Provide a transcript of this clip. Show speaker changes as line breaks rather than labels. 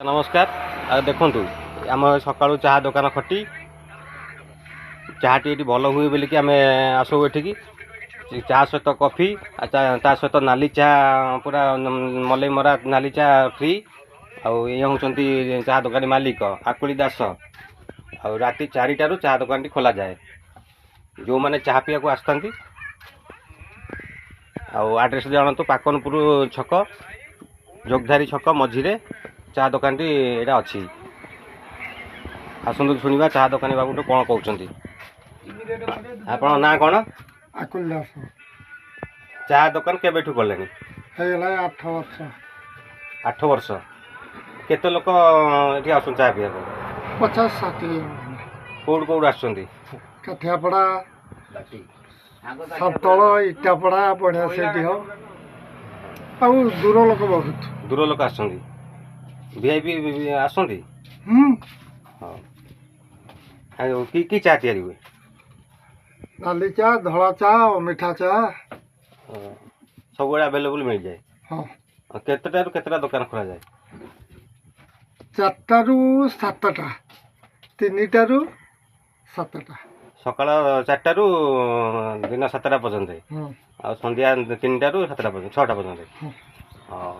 नमस्कार देखु आम सका चाह दुकान खटी चाहटी ये भल हुए बोलिकी आम आसू एठिकी चाह सहित कॉफी ता सहित नाली चाह पूरा मलई मरा नाली चाह फ्री आउ ये हूँ चाह दुकानी मालिक आकुली दास आ राति 4टारू चाह दुकान टी खोल जाए जो मैंने चाह पीवा को आसता आड्रेस जानतु पाकनपुर छक जोगधारी छक मझीरे चाह दुकान टी यहाँ अच्छी आसतु शुणा चाह दुकानी बाबू कौन कहते आप ना कौन
आकुल दास
चाह दुकान केबे कले
8 वर्ष
8 वर्ष केते लोक ये आस चाह पीवा
50-60
कौट कौट आस
काठियापड़ा सतल इटापड़ा बढ़िया से दूर लोक बहुत
दूर लोक आस वीआईपी आसती हाँ कि चाह तैयारी हुए
नाली चाह धला चाह और मीठा चाह
सब अवेलेबल मिल जाए।
हाँ
केतटारू केतटा दुकान खोला जाए
4टारू 7टा 3टारू 7टा
सकाल 4टारू दिन 7टा पर्यंत आ संध्या 3टारू 7टा पर्यंत 6टा पर्यंत। हाँ